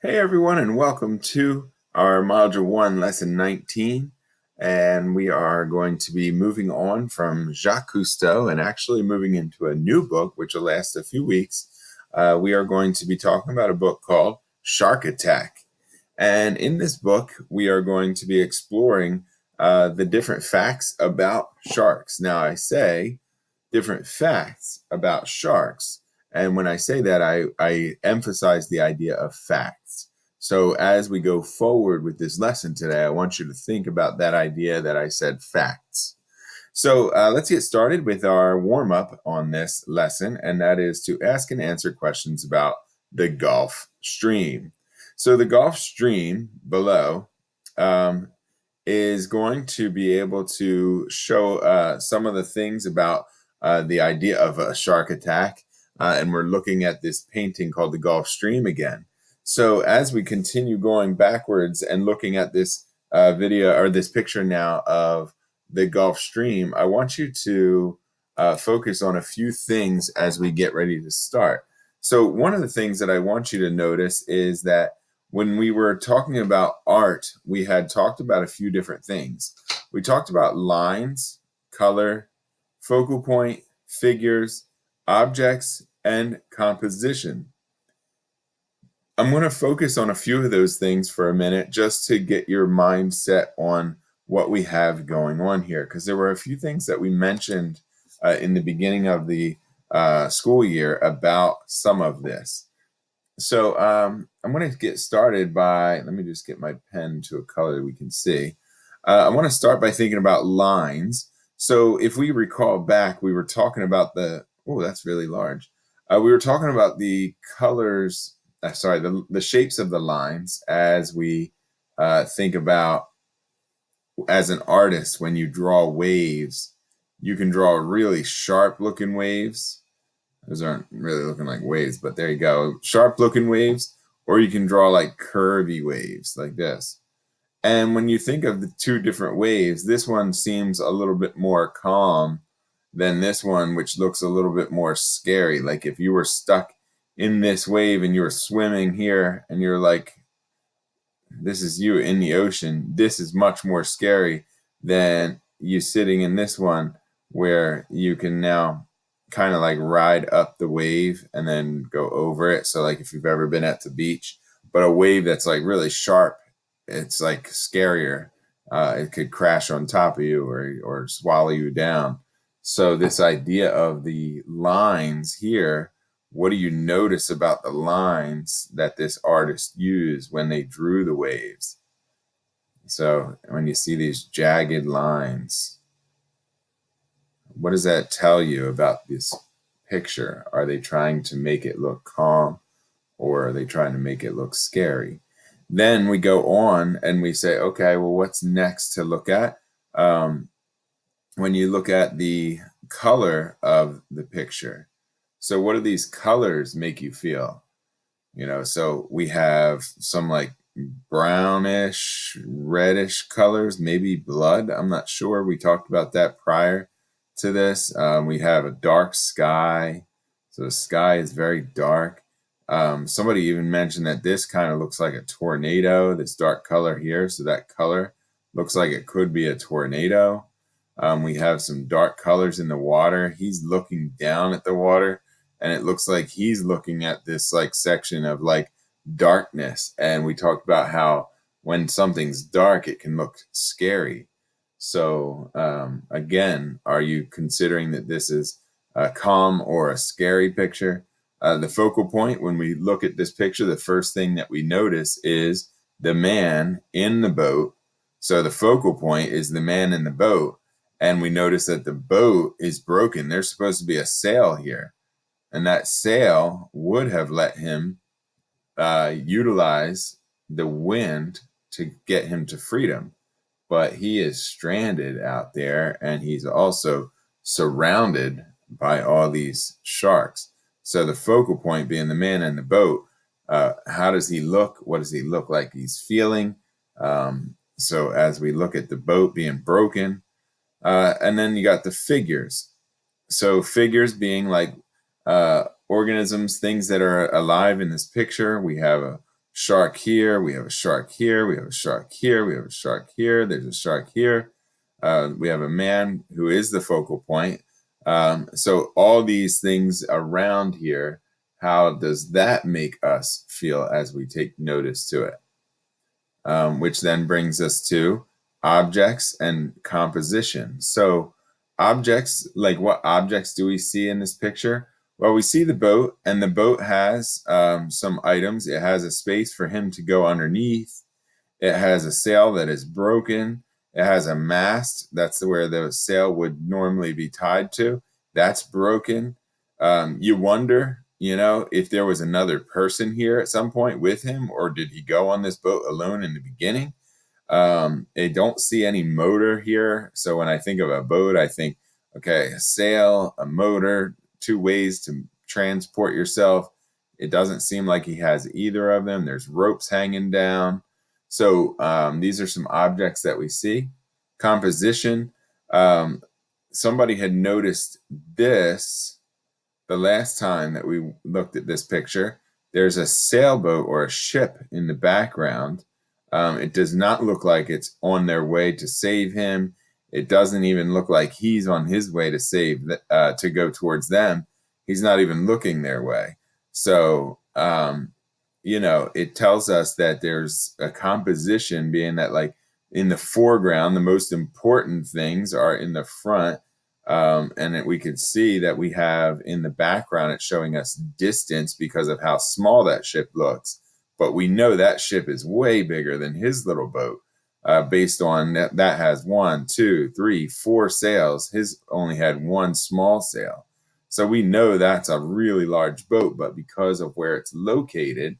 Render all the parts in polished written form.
Hey everyone, and welcome to our Module 1, Lesson 19. And we are going to be moving on from Jacques Cousteau and actually moving into a new book, which will last a few weeks. We are going to be talking about a book called Shark Attack. And in this book, we are going to be exploring the different facts about sharks. Now, I say different facts about sharks. And when I say that, I emphasize the idea of facts. So as we go forward with this lesson today, I want you to think about that idea that I said facts. So let's get started with our warm-up on this lesson, and that is to ask and answer questions about the Gulf Stream. So the Gulf Stream below is going to be able to show some of the things about the idea of a shark attack. And we're looking at this painting called the Gulf Stream again. So as we continue going backwards and looking at this video or this picture now of the Gulf Stream, I want you to focus on a few things as we get ready to start. So one of the things that I want you to notice is that when we were talking about art, we had talked about a few different things. We talked about lines, color, focal point, figures, objects, and composition. I'm going to focus on a few of those things for a minute just to get your mind set on what we have going on here, because there were a few things that we mentioned in the beginning of the school year about some of this. So I'm going to get started by, let me just get my pen to a color that we can see. I want to start by thinking about lines. So if we recall back, we were talking about oh, that's really large. We were talking about the colors, the shapes of the lines as we think about, as an artist, when you draw waves, you can draw really sharp looking waves. Those aren't really looking like waves, but there you go. Sharp looking waves, or you can draw like curvy waves like this. And when you think of the two different waves, this one seems a little bit more calm than this one, which looks a little bit more scary. Like if you were stuck in this wave and you were swimming here and you're like, this is you in the ocean, this is much more scary than you sitting in this one where you can now kind of like ride up the wave and then go over it. So like if you've ever been at the beach, but a wave that's like really sharp, it's like scarier. It could crash on top of you or swallow you down. So this idea of the lines here, what do you notice about the lines that this artist used when they drew the waves? So when you see these jagged lines, what does that tell you about this picture? Are they trying to make it look calm, or are they trying to make it look scary? Then we go on and we say, okay, well, what's next to look at? When you look at the color of the picture, so what do these colors make you feel? So we have some like brownish, reddish colors, maybe blood. I'm not sure. We talked about that prior to this. We have a dark sky. So the sky is very dark. Somebody even mentioned that this kind of looks like a tornado, this dark color here. So that color looks like it could be a tornado. We have some dark colors in the water. He's looking down at the water, and it looks like he's looking at this like section of like darkness. And we talked about how when something's dark, it can look scary. So again, are you considering that this is a calm or a scary picture? The focal point, when we look at this picture, the first thing that we notice is the man in the boat. So the focal point is the man in the boat. And we notice that the boat is broken. There's supposed to be a sail here. And that sail would have let him utilize the wind to get him to freedom. But he is stranded out there, and he's also surrounded by all these sharks. So the focal point being the man in the boat. How does he look? What does he look like he's feeling? So as we look at the boat being broken, and then you got the figures. So figures being like organisms, things that are alive in this picture. We have a shark here, we have a shark here, we have a shark here, we have a shark here, there's a shark here. We have a man who is the focal point. So all these things around here, how does that make us feel as we take notice to it? Which then brings us to objects and composition. So objects, like what objects do we see in this picture? Well, we see the boat, and the boat has some items. It has a space for him to go underneath. It has a sail that is broken. It has a mast. That's where the sail would normally be tied to. That's broken. You wonder, if there was another person here at some point with him, or did he go on this boat alone in the beginning? I don't see any motor here. So when I think of a boat, I think, okay, a sail, a motor, two ways to transport yourself. It doesn't seem like he has either of them. There's ropes hanging down. So these are some objects that we see. Composition. Somebody had noticed this the last time that we looked at this picture. There's a sailboat or a ship in the background. It does not look like it's on their way to save him. It doesn't even look like he's on his way to to go towards them. He's not even looking their way. So, it tells us that there's a composition, being that, like, in the foreground, the most important things are in the front. And we can see that we have in the background, it's showing us distance because of how small that ship looks. But we know that ship is way bigger than his little boat, based on that has 1, 2, 3, 4 sails. His only had one small sail. So we know that's a really large boat, but because of where it's located,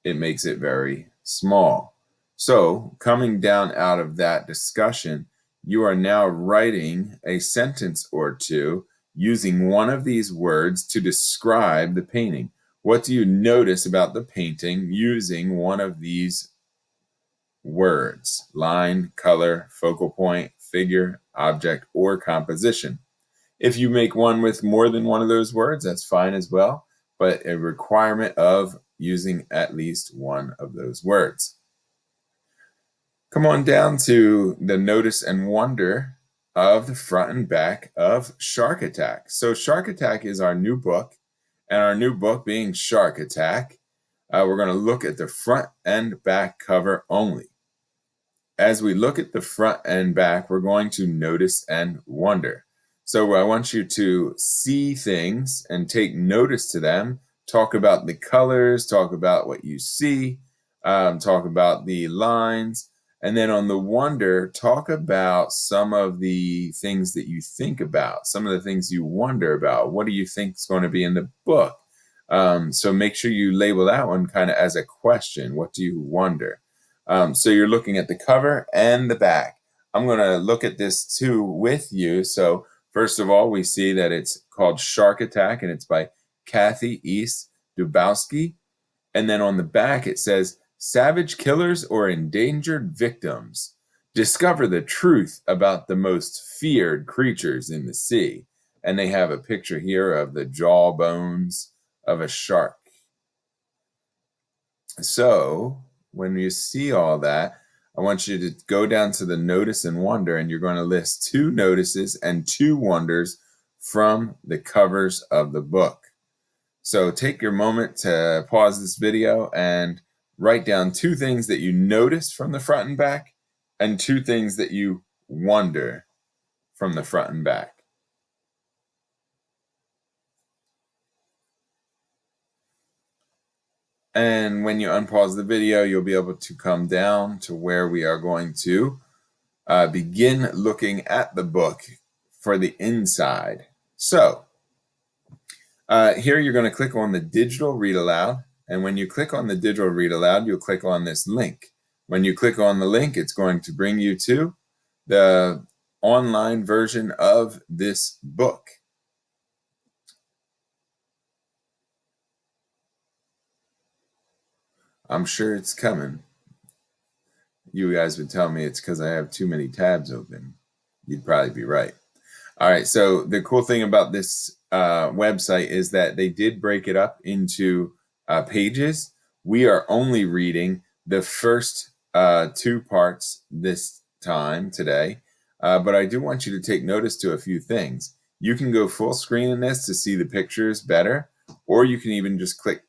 it makes it very small. So coming down out of that discussion, you are now writing a sentence or two using one of these words to describe the painting. What do you notice about the painting using one of these words? Line, color, focal point, figure, object, or composition. If you make one with more than one of those words, that's fine as well, but a requirement of using at least one of those words. Come on down to the notice and wonder of the front and back of Shark Attack. So Shark Attack is our new book, and our new book being Shark Attack, we're going to look at the front and back cover only. As we look at the front and back, we're going to notice and wonder. So I want you to see things and take notice to them. Talk about the colors, talk about what you see, talk about the lines. And then on the wonder, talk about some of the things that you think about, some of the things you wonder about. What do you think is going to be in the book? So make sure you label that one kind of as a question. What do you wonder? So you're looking at the cover and the back. I'm going to look at this too with you. So first of all, we see that it's called Shark Attack, and it's by Kathy East Dubowski. And then on the back, it says, Savage Killers or Endangered Victims. Discover the truth about the most feared creatures in the sea. And they have a picture here of the jaw bones of a shark. So when you see all that, I want you to go down to the notice and wonder, and you're going to list 2 notices and 2 wonders from the covers of the book. So take your moment to pause this video and write down 2 things that you notice from the front and back, and 2 things that you wonder from the front and back. And when you unpause the video, you'll be able to come down to where we are going to begin looking at the book for the inside. So here you're going to click on the digital read aloud. And when you click on the digital read aloud, you'll click on this link. When you click on the link, it's going to bring you to the online version of this book. I'm sure it's coming. You guys would tell me it's because I have too many tabs open. You'd probably be right. All right, so the cool thing about this website is that they did break it up into pages, We are only reading the first two parts this time today, but I do want you to take notice to a few things. You can go full screen in this to see the pictures better, or you can even just click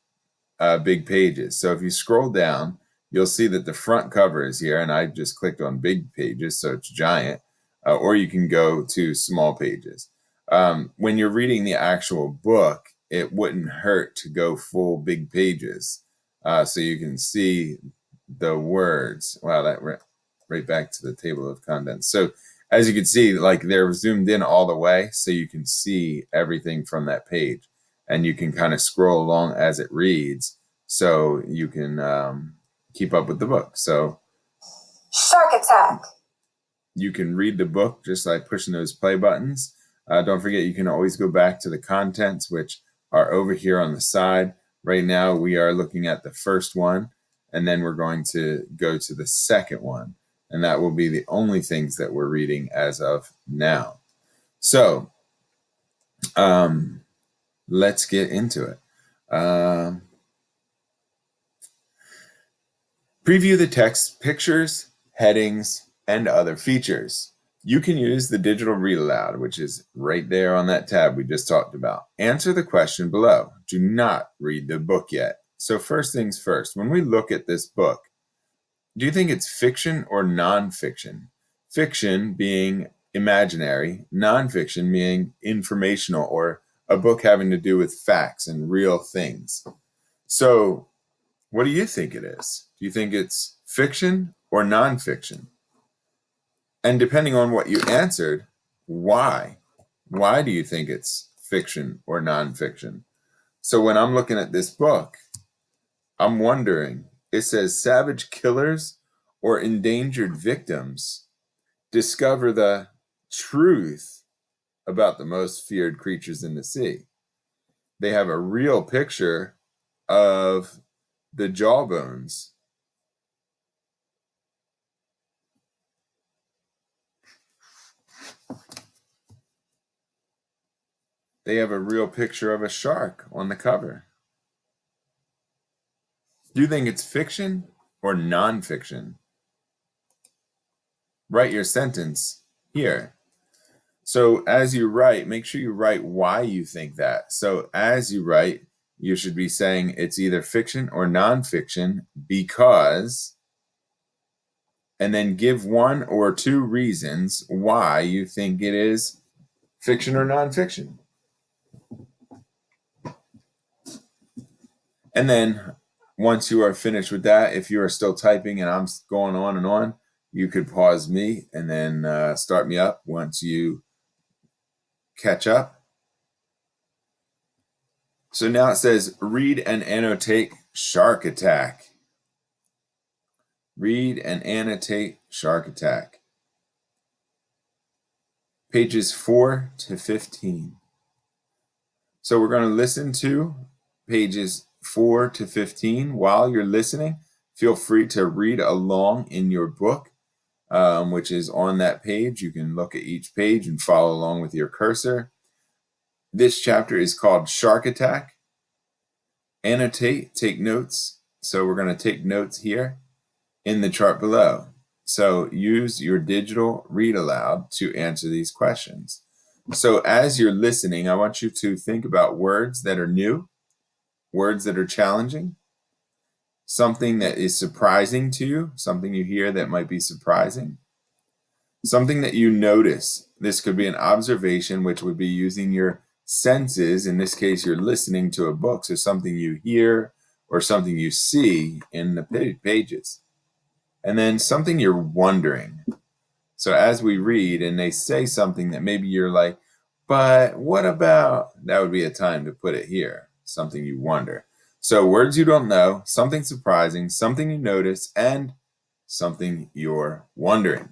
big pages. So if you scroll down, you'll see that the front cover is here, and I just clicked on big pages, so it's giant, or you can go to small pages. When you're reading the actual book, it wouldn't hurt to go full big pages, so you can see the words. Wow, that right back to the table of contents. So as you can see, like they're zoomed in all the way, so you can see everything from that page, and you can kind of scroll along as it reads, so you can keep up with the book. So Shark attack. you can read the book just like pushing those play buttons. Don't forget, you can always go back to the contents, which are over here on the side. Right now, we are looking at the first one, and then we're going to go to the second one, and that will be the only things that we're reading as of now. So let's get into it. Preview the text, pictures, headings, and other features. You can use the digital read aloud, which is right there on that tab we just talked about. Answer the question below. Do not read the book yet. So first things first, when we look at this book, do you think it's fiction or nonfiction? Fiction being imaginary, nonfiction being informational, or a book having to do with facts and real things. So what do you think it is? Do you think it's fiction or nonfiction? And depending on what you answered, why? Why do you think it's fiction or nonfiction? So when I'm looking at this book, I'm wondering, it says savage killers or endangered victims discover the truth about the most feared creatures in the sea. They have a real picture of the jawbones. They have a real picture of a shark on the cover. Do you think it's fiction or nonfiction? Write your sentence here. So as you write, make sure you write why you think that. So as you write, you should be saying it's either fiction or nonfiction because, and then give one or two reasons why you think it is fiction or nonfiction. And then once you are finished with that, if you are still typing and I'm going on and on, you could pause me and then start me up once you catch up. So now it says, read and annotate shark attack. Read and annotate shark attack. Pages 4 to 15. So we're going to listen to pages 4 to 15. While you're listening, feel free to read along in your book, which is on that page. You can look at each page and follow along with your cursor. This chapter is called Shark Attack. Annotate, take notes. So we're going to take notes here in the chart below. So use your digital read aloud to answer these questions. So as you're listening, I want you to think about words that are new, words that are challenging, something that is surprising to you, something you hear that might be surprising, something that you notice. This could be an observation, which would be using your senses. In this case, you're listening to a book, so something you hear or something you see in the pages. And then something you're wondering. So as we read and they say something that maybe you're like, but what about, that would be a time to put it here, something you wonder. So words you don't know, something surprising, something you notice, and something you're wondering.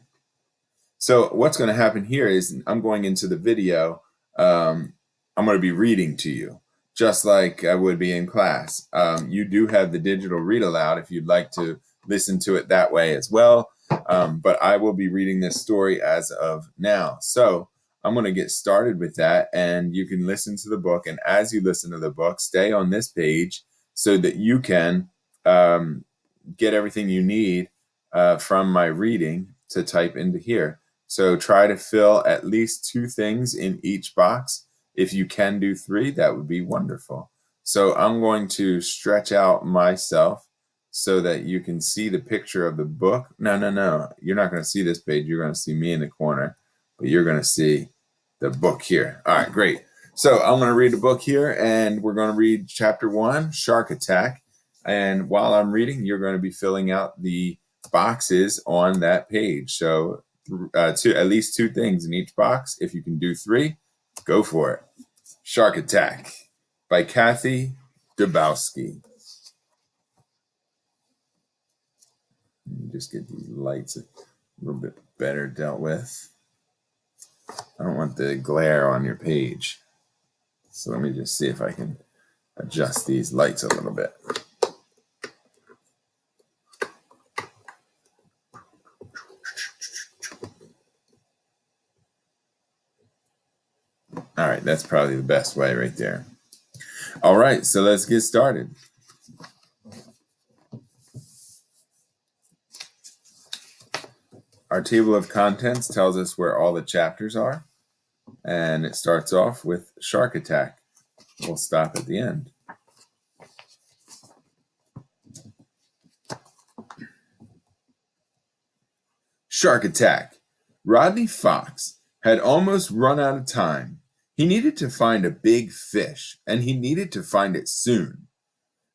So what's going to happen here is I'm going into the video. I'm going to be reading to you, just like I would be in class. You do have the digital read aloud if you'd like to listen to it that way as well. But I will be reading this story as of now. So I'm going to get started with that, and you can listen to the book. And as you listen to the book, stay on this page so that you can get everything you need from my reading to type into here. So try to fill at least 2 things in each box. If you can do 3, that would be wonderful. So I'm going to stretch out myself so that you can see the picture of the book. No. You're not going to see this page. You're going to see me in the corner, but you're going to see the book here. All right, great. So I'm going to read the book here, and we're going to read chapter 1, Shark Attack. And while I'm reading, you're going to be filling out the boxes on that page. So at least 2 things in each box. If you can do 3, go for it. Shark Attack by Kathy Dabowski. Let me just get these lights a little bit better dealt with. I don't want the glare on your page. So let me just see if I can adjust these lights a little bit. All right, that's probably the best way right there. All right, so let's get started. Our table of contents tells us where all the chapters are, and it starts off with Shark Attack. We'll stop at the end. Shark Attack. Rodney Fox had almost run out of time. He needed to find a big fish, and he needed to find it soon.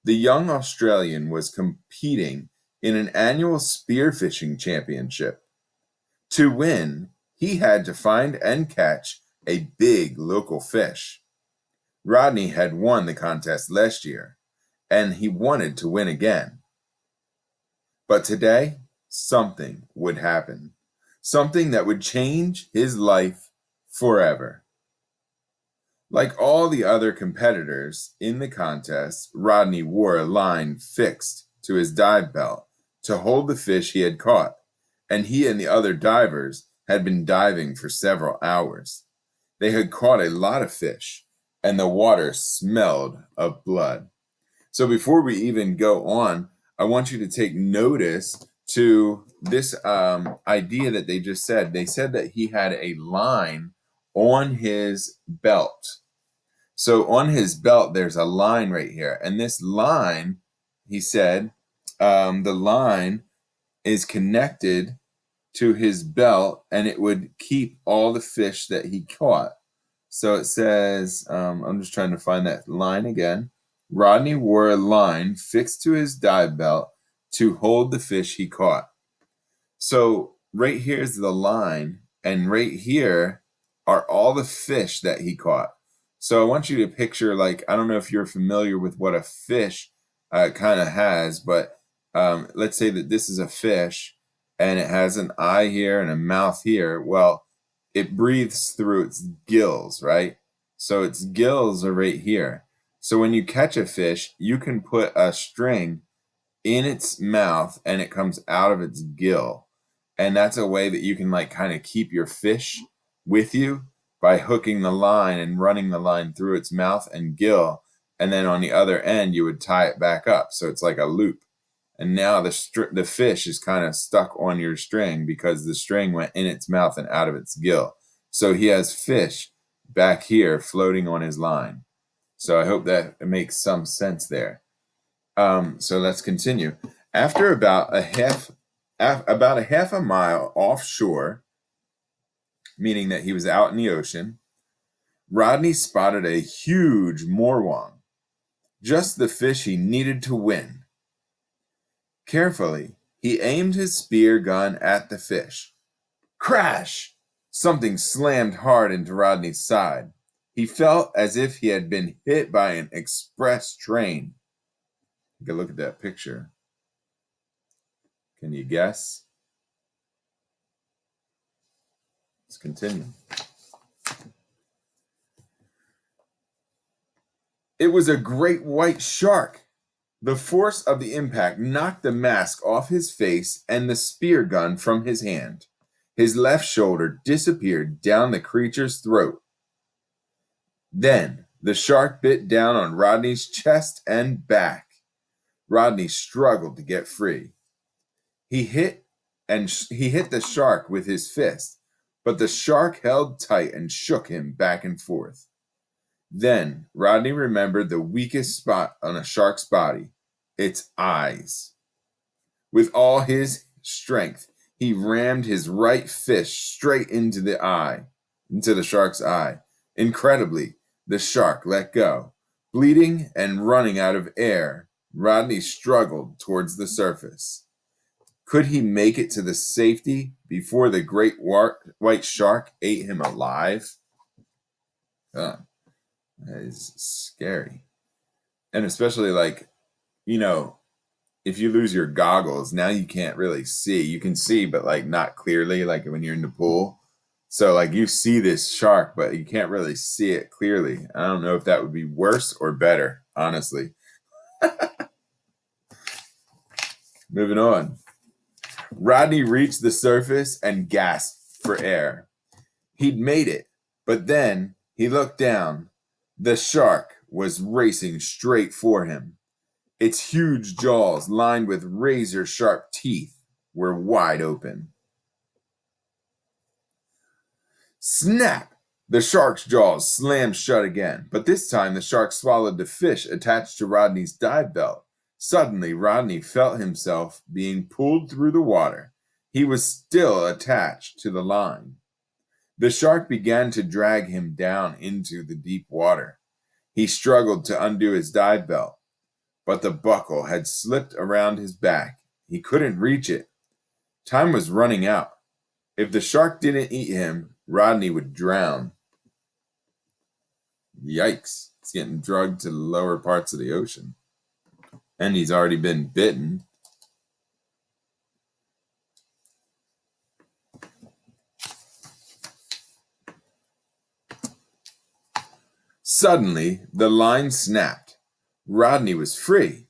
The young Australian was competing in an annual spearfishing championship. To win, he had to find and catch a big local fish. Rodney had won the contest last year, and he wanted to win again. But today, something would happen. Something that would change his life forever. Like all the other competitors in the contest, Rodney wore a line fixed to his dive belt to hold the fish he had caught, and he and the other divers had been diving for several hours. They had caught a lot of fish, and the water smelled of blood. So before we even go on, I want you to take notice to this idea that they just said. They said that he had a line on his belt. So on his belt, there's a line right here. And this line, he said, the line is connected to his belt, and it would keep all the fish that he caught. So it says, I'm just trying to find that line again. Rodney wore a line fixed to his dive belt to hold the fish he caught. So right here is the line, and right here are all the fish that he caught. So I want you to picture, like, I don't know if you're familiar with what a fish kind of has, but let's say that this is a fish, and it has an eye here and a mouth here. Well, it breathes through its gills, right? So its gills are right here. So when you catch a fish, you can put a string in its mouth and it comes out of its gill. And that's a way that you can like kind of keep your fish with you by hooking the line and running the line through its mouth and gill. And then on the other end, you would tie it back up. So it's like a loop. And now the fish is kind of stuck on your string because the string went in its mouth and out of its gill. So he has fish back here floating on his line. So I hope that it makes some sense there. So let's continue. After about a half a mile offshore, meaning that he was out in the ocean, Rodney spotted a huge morwong, just the fish he needed to win. Carefully, he aimed his spear gun at the fish. Crash! Something slammed hard into Rodney's side. He felt as if he had been hit by an express train. Take a look at that picture. Can you guess? Let's continue. It was a great white shark. The force of the impact knocked the mask off his face and the spear gun from his hand. His left shoulder disappeared down the creature's throat. Then the shark bit down on Rodney's chest and back. Rodney struggled to get free. He hit the shark with his fist, but the shark held tight and shook him back and forth. Then Rodney remembered the weakest spot on a shark's body, its eyes. With all his strength, he rammed his right fist straight into the shark's eye. Incredibly, the shark let go. Bleeding and running out of air, Rodney struggled towards the surface. Could he make it to the safety before the great white shark ate him alive? That is scary. And especially if you lose your goggles, now you can't really see. You can see, but not clearly, like when you're in the pool. So you see this shark, but you can't really see it clearly. I don't know if that would be worse or better, honestly. Moving on. Rodney reached the surface and gasped for air. He'd made it, but then he looked down. The shark was racing straight for him. Its huge jaws, lined with razor-sharp teeth, were wide open. Snap! The shark's jaws slammed shut again, but this time the shark swallowed the fish attached to Rodney's dive belt. Suddenly, Rodney felt himself being pulled through the water. He was still attached to the line. The shark began to drag him down into the deep water. He struggled to undo his dive belt, but the buckle had slipped around his back. He couldn't reach it. Time was running out. If the shark didn't eat him, Rodney would drown. Yikes. He's getting dragged to the lower parts of the ocean. And he's already been bitten. Suddenly, the line snapped. Rodney was free.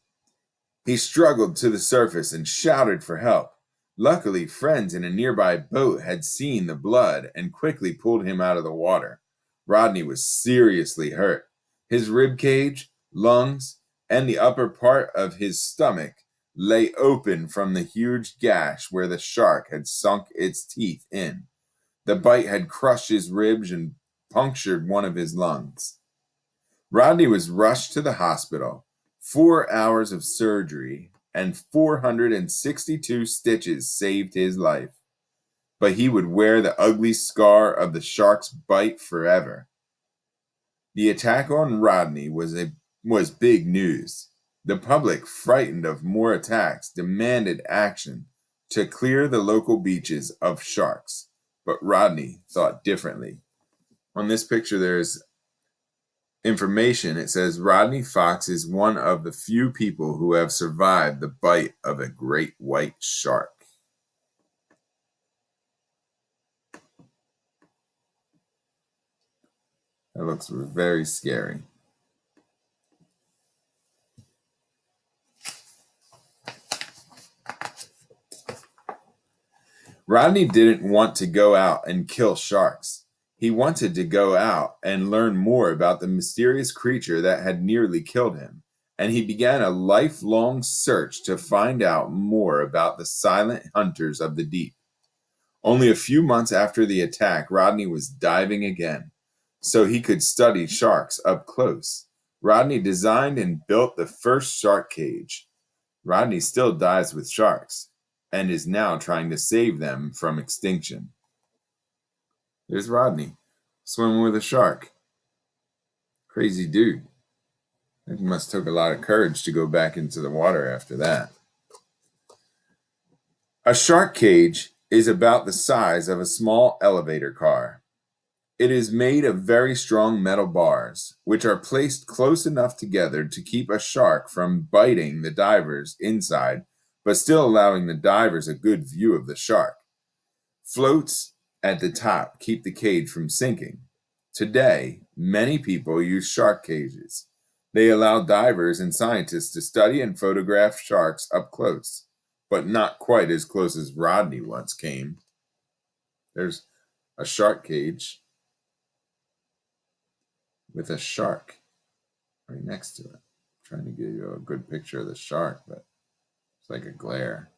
He struggled to the surface and shouted for help. Luckily, friends in a nearby boat had seen the blood and quickly pulled him out of the water. Rodney was seriously hurt. His rib cage, lungs, and the upper part of his stomach lay open from the huge gash where the shark had sunk its teeth in. The bite had crushed his ribs and punctured one of his lungs. Rodney was rushed to the hospital. 4 hours of surgery and 462 stitches saved his life. But he would wear the ugly scar of the shark's bite forever. The attack on Rodney was big news. The public, frightened of more attacks, demanded action to clear the local beaches of sharks. But Rodney thought differently. On this picture, there's information. It says Rodney Fox is one of the few people who have survived the bite of a great white shark. That looks very scary. Rodney didn't want to go out and kill sharks. He wanted to go out and learn more about the mysterious creature that had nearly killed him, and he began a lifelong search to find out more about the silent hunters of the deep. Only a few months after the attack, Rodney was diving again, so he could study sharks up close. Rodney designed and built the first shark cage. Rodney still dives with sharks, and is now trying to save them from extinction. There's Rodney, swimming with a shark. Crazy dude. It must have took a lot of courage to go back into the water after that. A shark cage is about the size of a small elevator car. It is made of very strong metal bars, which are placed close enough together to keep a shark from biting the divers inside, but still allowing the divers a good view of the shark. Floats at the top keep the cage from sinking. Today, many people use shark cages. They allow divers and scientists to study and photograph sharks up close, but not quite as close as Rodney once came. There's a shark cage with a shark right next to it. Trying to give you a good picture of the shark, but it's like a glare.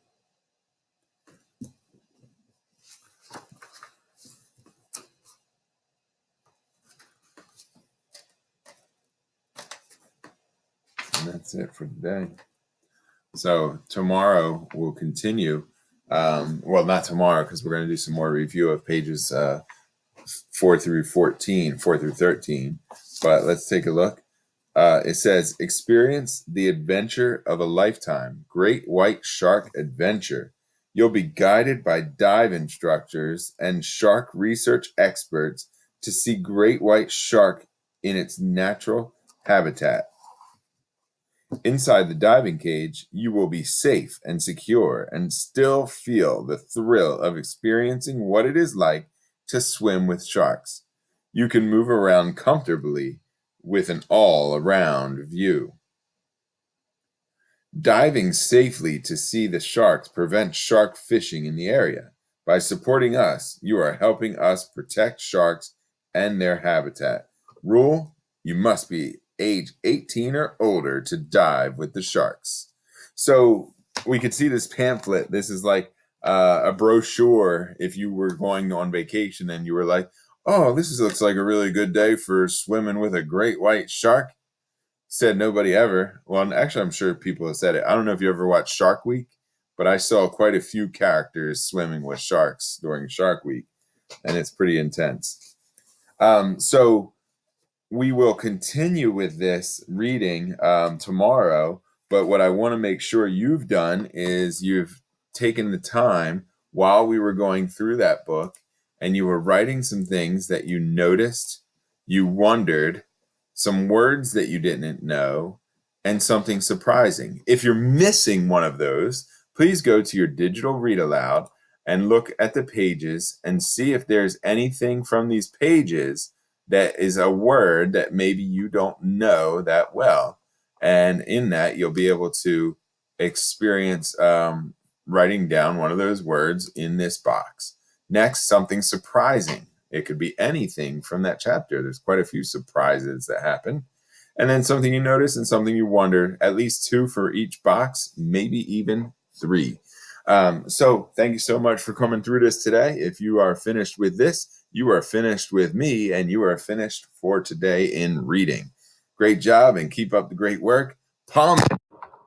And that's it for today. So tomorrow we'll continue. Well, not tomorrow, because we're going to do some more review of pages 4 through 14, 4 through 13. But let's take a look. It says, experience the adventure of a lifetime. Great white shark adventure. You'll be guided by dive instructors and shark research experts to see great white shark in its natural habitat. Inside the diving cage, you will be safe and secure and still feel the thrill of experiencing what it is like to swim with sharks. You can move around comfortably with an all-around view. Diving safely to see the sharks prevents shark fishing in the area. By supporting us, you are helping us protect sharks and their habitat. Rule: you must be age 18 or older to dive with the sharks. So we could see this pamphlet. This is like a brochure if you were going on vacation and you were like, oh, looks like a really good day for swimming with a great white shark. Said nobody ever. Well, actually, I'm sure people have said it. I don't know if you ever watched Shark Week, but I saw quite a few characters swimming with sharks during Shark Week, and it's pretty intense. So we will continue with this reading tomorrow, but what I want to make sure you've done is you've taken the time while we were going through that book and you were writing some things that you noticed, you wondered, some words that you didn't know, and something surprising. If you're missing one of those, please go to your digital read aloud and look at the pages and see if there's anything from these pages that is a word that maybe you don't know that well. And in that, you'll be able to experience writing down one of those words in this box. Next, something surprising. It could be anything from that chapter. There's quite a few surprises that happen. And then something you notice and something you wonder, at least 2 for each box, maybe even 3. So thank you so much for coming through this today. If you are finished with this, you are finished with me, and you are finished for today in reading. Great job, and keep up the great work. Palm